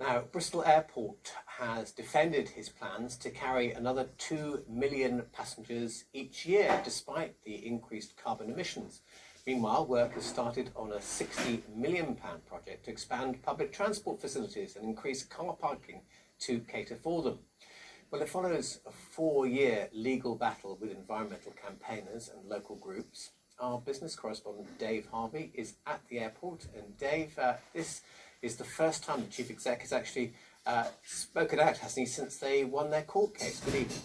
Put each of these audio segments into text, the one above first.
Now, Bristol Airport has defended his plans to carry another 2 million passengers each year, despite the increased carbon emissions. Meanwhile, work has started on a £60 million project to expand public transport facilities and increase car parking to cater for them. Well, it follows a 4-year legal battle with environmental campaigners and local groups. Our business correspondent Dave Harvey is at the airport, and Dave, this is the first time the Chief Exec has actually spoken out, hasn't he, since they won their court case. Good evening.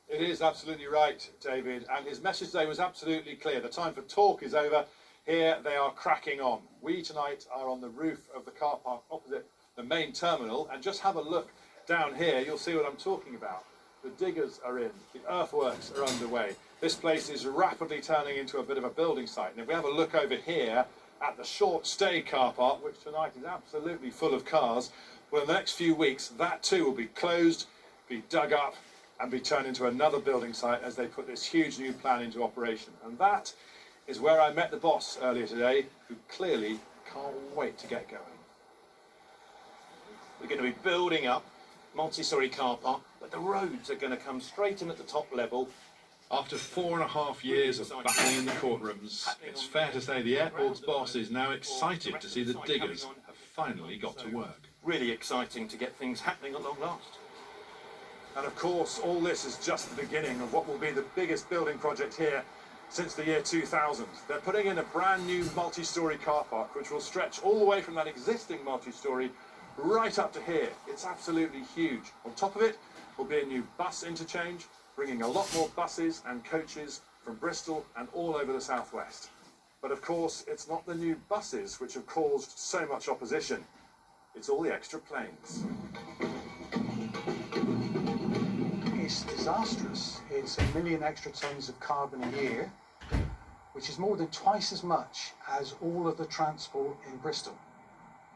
It is absolutely right, David, and his message today was absolutely clear. The time for talk is over. Here they are cracking on. We tonight are on the roof of the car park opposite the main terminal, and just have a look down here, you'll see what I'm talking about. The diggers are in, the earthworks are underway. This place is rapidly turning into a bit of a building site, and if we have a look over here at the short stay car park, which tonight is absolutely full of cars, well, in the next few weeks that too will be closed, be dug up and be turned into another building site as they put this huge new plan into operation. And that is where I met the boss earlier today, who clearly can't wait to get going. We're going to be building up multi-storey car park, but the roads are going to come straight in at the top level. After 4.5 years of battling in the courtrooms, it's fair to say the airport's boss is now excited to see the diggers have finally got to work. Really exciting to get things happening at long last. And of course, all this is just the beginning of what will be the biggest building project here since the year 2000. They're putting in a brand new multi-storey car park, which will stretch all the way from that existing multi-storey right up to here. It's absolutely huge. On top of it will be a new bus interchange, bringing a lot more buses and coaches from Bristol and all over the southwest. But of course, it's not the new buses which have caused so much opposition. It's all the extra planes. It's disastrous. It's 1 million extra tonnes of carbon a year, which is more than twice as much as all of the transport in Bristol.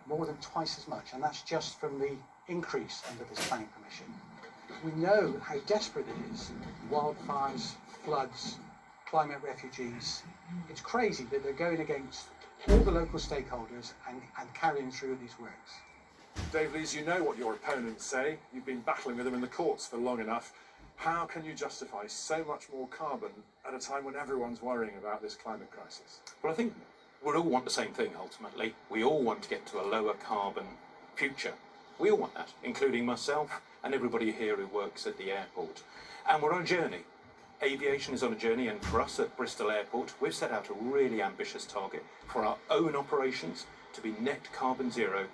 More than twice as much, and that's just from the increase under this planning permission. We know how desperate it is. Wildfires, floods, climate refugees. It's crazy that they're going against all the local stakeholders and carrying through these works. Dave Lees, you know what your opponents say. You've been battling with them in the courts for long enough. How can you justify so much more carbon at a time when everyone's worrying about this climate crisis? Well, I think we all want the same thing ultimately. We all want to get to a lower carbon future. We all want that, including myself and everybody here who works at the airport. And we're on a journey. Aviation is on a journey, and for us at Bristol Airport, we've set out a really ambitious target for our own operations to be net carbon zero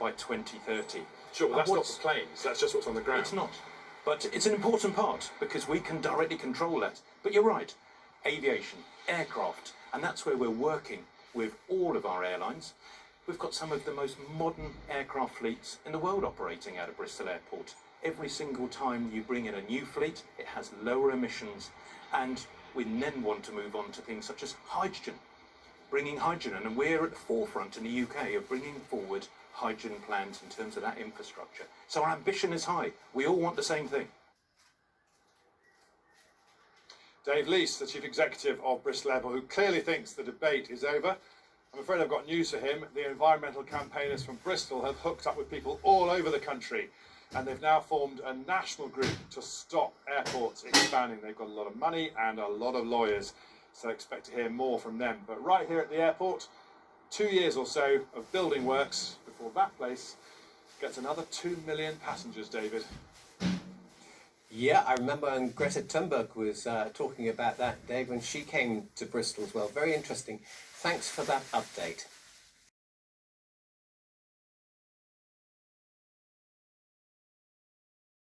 by 2030. Sure, well, that's not the planes, that's just what's on the ground. It's not. But it's an important part because we can directly control that. But you're right, aviation, aircraft, and that's where we're working with all of our airlines. We've got some of the most modern aircraft fleets in the world operating out of Bristol Airport. Every single time you bring in a new fleet, it has lower emissions, and we then want to move on to things such as hydrogen, bringing hydrogen, and we're at the forefront in the UK of bringing forward hydrogen plans in terms of that infrastructure. So our ambition is high. We all want the same thing. Dave Lees, the Chief Executive of Bristol Airport, who clearly thinks the debate is over. I'm afraid I've got news for him. The environmental campaigners from Bristol have hooked up with people all over the country, and they've now formed a national group to stop airports expanding. They've got a lot of money and a lot of lawyers, so expect to hear more from them. But right here at the airport, 2 years or so of building works before that place gets another 2 million passengers, David. Yeah, I remember when Greta Thunberg was talking about that, Dave, when she came to Bristol as well. Very interesting. Thanks for that update.